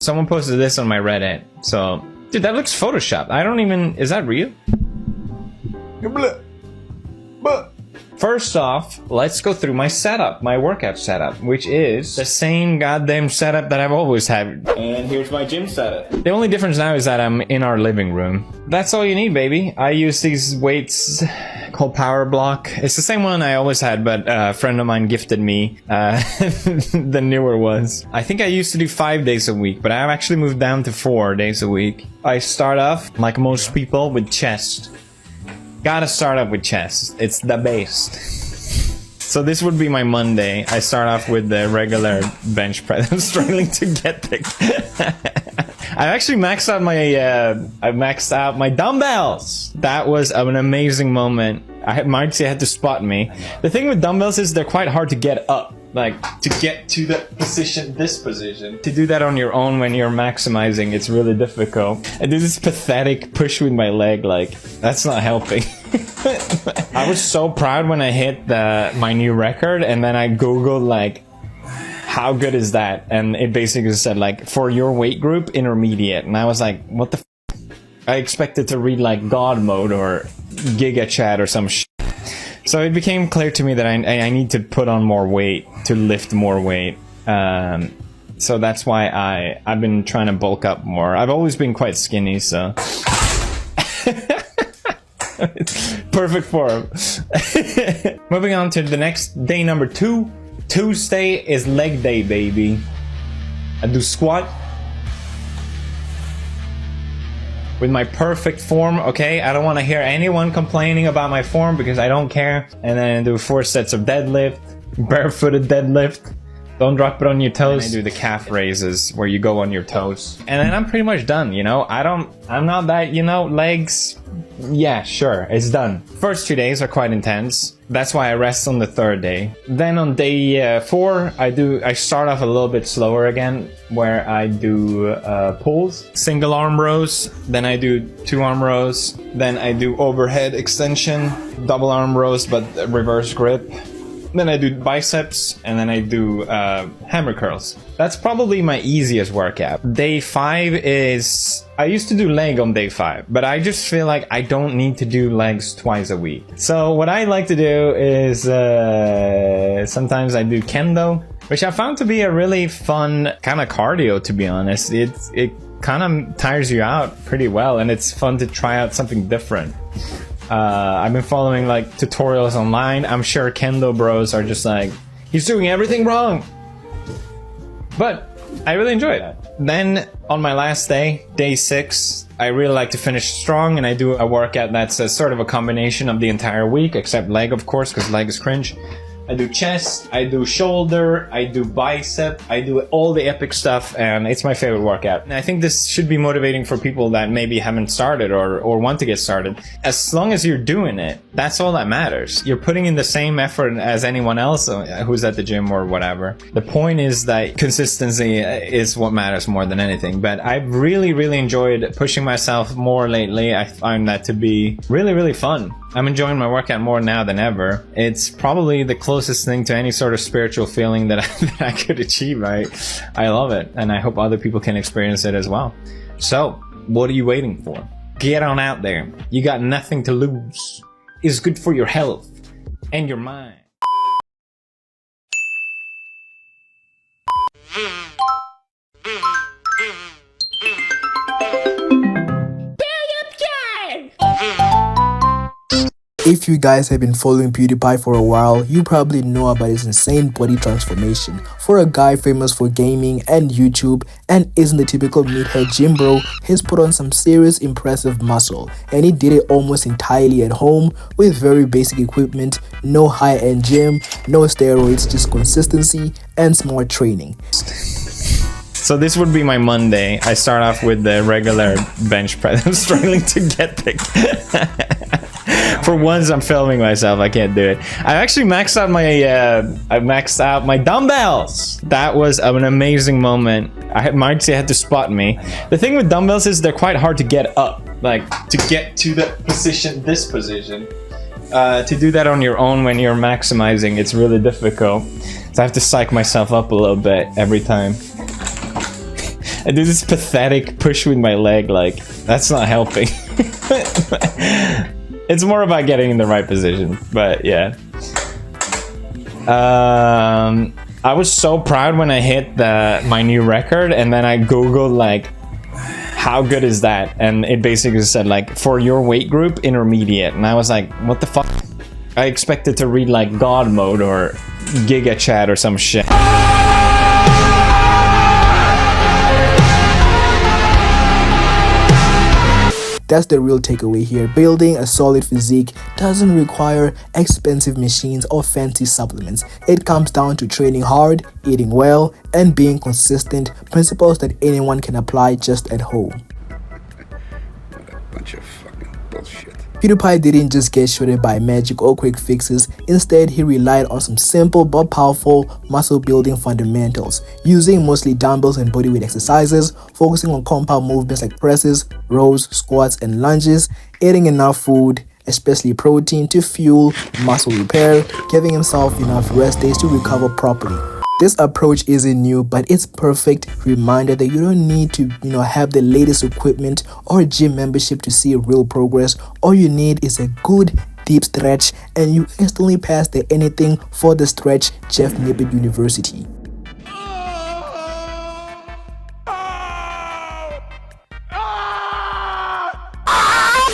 Someone posted this on my Reddit. So, dude, that looks photoshopped. I don't even... Is that real? First off, let's go through my setup, my workout setup, which is the same goddamn setup that I've always had. And here's my gym setup. The only difference now is that I'm in our living room. That's all you need, baby. I use these weights called Power Block. It's the same one I always had, but a friend of mine gifted me the newer ones. I think I used to do 5 days a week, but I've actually moved down to 4 days a week. I start off, like most people, with chest. Gotta start off with chest. It's the best. So this would be my Monday. I start off with the regular bench press. I'm struggling to get there. I actually maxed out my dumbbells. That was an amazing moment. Marcy had to spot me. The thing with dumbbells is they're quite hard to get up. Like, to get to the position, this position. To do that on your own when you're maximizing, it's really difficult. I do this pathetic push with my leg, like, that's not helping. I was so proud when I hit my new record, and then I googled, like, how good is that? And it basically said, like, for your weight group, intermediate. And I was like, what the f? I expected to read, like, God mode or Giga Chat or some shit. So it became clear to me that I need to put on more weight, to lift more weight. So that's why I've been trying to bulk up more. I've always been quite skinny, so... Perfect form. Moving on to the next day, number 2. Tuesday is leg day, baby. I do squat. With my perfect form, okay? I don't want to hear anyone complaining about my form because I don't care. And then I do 4 sets of deadlift, barefooted deadlift. Don't drop it on your toes. And I do the calf raises where you go on your toes. And then I'm pretty much done, you know? I'm not that, you know, legs. Yeah, sure, it's done. First 2 days are quite intense. That's why I rest on the 3rd day. Then on day 4, I start off a little bit slower again, where I do pulls, single arm rows, then I do 2 arm rows, then I do overhead extension, double arm rows but reverse grip. Then I do biceps, and then I do hammer curls. That's probably my easiest workout. Day 5 is... I used to do leg on day 5, but I just feel like I don't need to do legs twice a week. So what I like to do is sometimes I do kendo, which I found to be a really fun kind of cardio, to be honest. It kind of tires you out pretty well, and it's fun to try out something different. I've been following like tutorials online. I'm sure kendo bros are just like, he's doing everything wrong. But I really enjoy it. Then on my last day, day 6, I really like to finish strong, and I do a workout that's a sort of a combination of the entire week, except leg, of course, because leg is cringe. I do chest, I do shoulder, I do bicep, I do all the epic stuff, and it's my favorite workout. And I think this should be motivating for people that maybe haven't started or want to get started. As long as you're doing it, that's all that matters. You're putting in the same effort as anyone else who's at the gym or whatever. The point is that consistency is what matters more than anything. But I've really, really enjoyed pushing myself more lately. I find that to be really, really fun. I'm enjoying my workout more now than ever. It's probably the closest thing to any sort of spiritual feeling that I could achieve. I love it, and I hope other people can experience it as well. So, what are you waiting for? Get on out there. You got nothing to lose. It's good for your health and your mind. If you guys have been following Pewdiepie for a while, you probably know about his insane body transformation. For a guy famous for gaming and YouTube and isn't the typical meathead gym bro, he's put on some serious impressive muscle, and he did it almost entirely at home with very basic equipment, no high-end gym, no steroids, just consistency and smart training. So this would be my Monday. I start off with the regular bench press. I'm struggling to get there. For once, I'm filming myself. I can't do it. I actually maxed out my dumbbells. That was an amazing moment. Marcy had to spot me. The thing with dumbbells is they're quite hard to get up, like to get to the position, this position. To do that on your own when you're maximizing, it's really difficult. So I have to psych myself up a little bit every time. I do this pathetic push with my leg, like, that's not helping. It's more about getting in the right position, but yeah. I was so proud when I hit my new record, and then I googled like, how good is that? And it basically said like, for your weight group, intermediate. And I was like, what the fuck? I expected to read like God mode or Giga Chat or some shit. That's the real takeaway here. Building a solid physique doesn't require expensive machines or fancy supplements. It comes down to training hard, eating well, and being consistent, principles that anyone can apply just at home. What a bunch of fucking bullshit. PewDiePie didn't just get shredded by magic or quick fixes. Instead, he relied on some simple but powerful muscle building fundamentals, using mostly dumbbells and bodyweight exercises, focusing on compound movements like presses, rows, squats, and lunges, eating enough food, especially protein, to fuel muscle repair, giving himself enough rest days to recover properly. This approach isn't new, but it's perfect reminder that you don't need to, have the latest equipment or gym membership to see real progress. All you need is a good deep stretch, and you instantly pass the anything for the stretch Jeff Nippert University.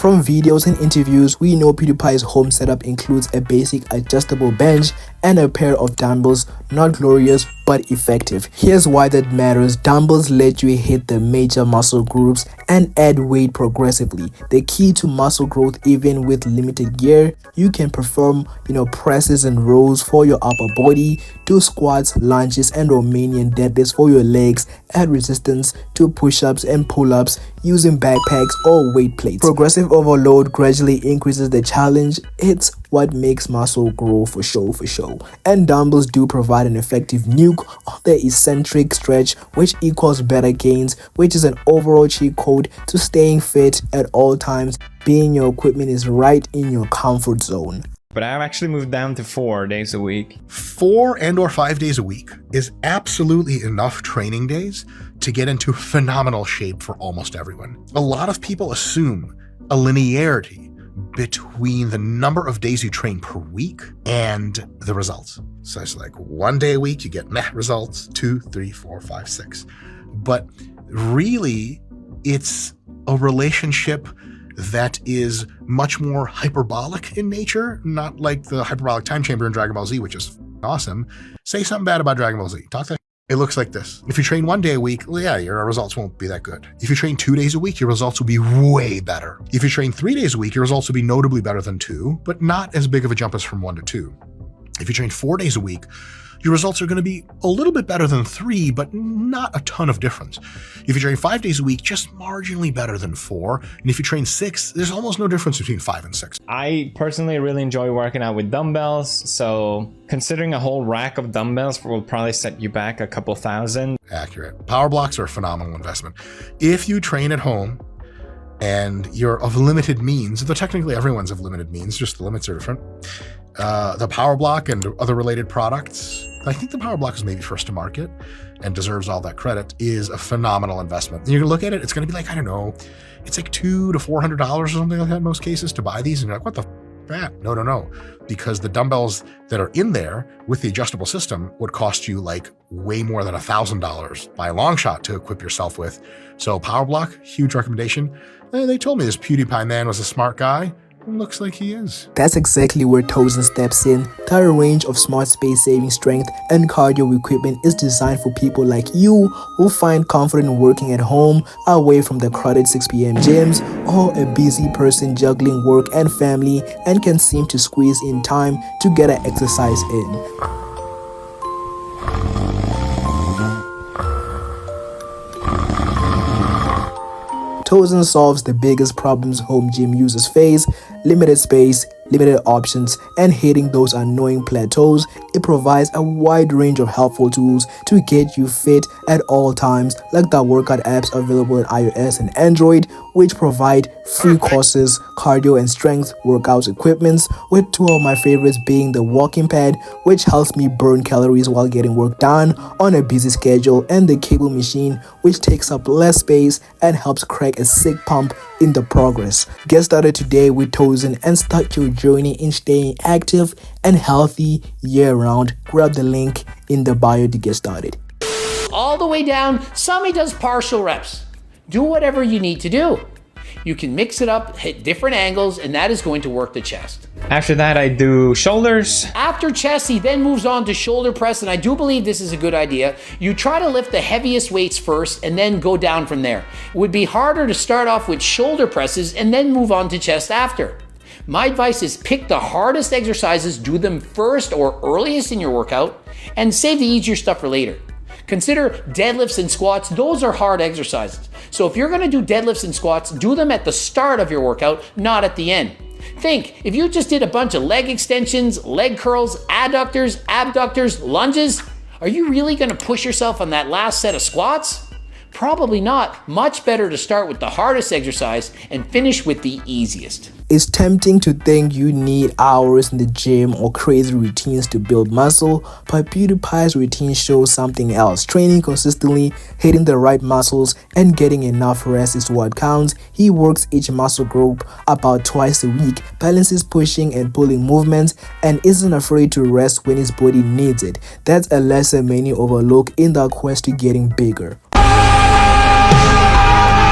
From videos and interviews, we know PewDiePie's home setup includes a basic adjustable bench and a pair of dumbbells, not glorious but effective. Here's why that matters. Dumbbells let you hit the major muscle groups and add weight progressively. The key to muscle growth, even with limited gear, you can perform, presses and rows for your upper body, do squats, lunges, and Romanian deadlifts for your legs, add resistance to push-ups and pull-ups using backpacks or weight plates. Progressive overload gradually increases the challenge. It's what makes muscle grow for show. And dumbbells do provide an effective nuke on the eccentric stretch, which equals better gains, which is an overall cheat code to staying fit at all times, being your equipment is right in your comfort zone. But I've actually moved down to 4 days a week. 4 and or 5 days a week is absolutely enough training days to get into phenomenal shape for almost everyone. A lot of people assume a linearity between the number of days you train per week and the results. So it's like 1 day a week, you get meh results, 2, 3, 4, 5, 6. But really, it's a relationship that is much more hyperbolic in nature, not like the hyperbolic time chamber in Dragon Ball Z, which is awesome. Say something bad about Dragon Ball Z. Talk that. It looks like this. If you train 1 day a week, well, yeah, your results won't be that good. If you train 2 days a week, your results will be way better. If you train 3 days a week, your results will be notably better than 2, but not as big of a jump as from 1 to 2. If you train 4 days a week, your results are going to be a little bit better than 3, but not a ton of difference. If you train 5 days a week, just marginally better than 4. And if you train 6, there's almost no difference between 5 and 6. I personally really enjoy working out with dumbbells, so considering a whole rack of dumbbells will probably set you back a couple thousand. Accurate. Power blocks are a phenomenal investment. If you train at home and you're of limited means, though technically everyone's of limited means, just the limits are different, the Power Block and other related products, I think the Power Block is maybe first to market and deserves all that credit, is a phenomenal investment. And you're gonna look at it, it's gonna be like, I don't know, it's like $200 to $400 or something like that in most cases to buy these. And you're like, what the that? No. Because the dumbbells that are in there with the adjustable system would cost you like way more than $1,000 by a long shot to equip yourself with. So Power Block, huge recommendation. They told me this PewDiePie man was a smart guy. Looks like he is. That's exactly where Tousains steps in. Their range of smart space-saving strength and cardio equipment is designed for people like you who find comfort in working at home, away from the crowded 6 p.m. gyms, or a busy person juggling work and family and can seem to squeeze in time to get an exercise in. Tousains solves the biggest problems home gym users face: limited space, limited options, and hitting those annoying plateaus it provides a wide range of helpful tools to get you fit at all times, like the workout apps available in iOS and Android, which provide free courses, cardio and strength workouts equipments, with two of my favorites being the walking pad, which helps me burn calories while getting work done on a busy schedule, and the cable machine, which takes up less space and helps crack a sick pump in the progress. Get started today with Tousains and start your journey in staying active and healthy year-round. Grab the link in the bio to get started. All the way down, Sami does partial reps. Do whatever you need to do. You can mix it up, hit different angles, and that is going to work the chest. After that, I do shoulders. After chest, he then moves on to shoulder press, and I do believe this is a good idea. You try to lift the heaviest weights first and then go down from there. It would be harder to start off with shoulder presses and then move on to chest after. My advice is pick the hardest exercises, do them first or earliest in your workout, and save the easier stuff for later. Consider deadlifts and squats. Those are hard exercises. So if you're gonna do deadlifts and squats, do them at the start of your workout, not at the end. Think, if you just did a bunch of leg extensions, leg curls, adductors, abductors, lunges, are you really gonna push yourself on that last set of squats? Probably not. Much better to start with the hardest exercise and finish with the easiest. It's tempting to think you need hours in the gym or crazy routines to build muscle, but Pewdiepie's routine shows something else. Training consistently, hitting the right muscles, and getting enough rest is what counts. He works each muscle group about twice a week, balances pushing and pulling movements, and isn't afraid to rest when his body needs it. That's a lesson many overlook in the quest to getting bigger.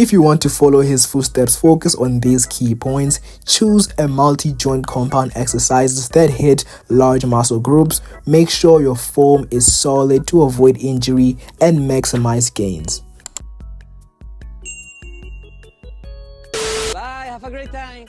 If you want to follow his footsteps, focus on these key points. Choose a multi-joint compound exercises that hit large muscle groups. Make sure your form is solid to avoid injury and maximize gains. Bye, have a great time.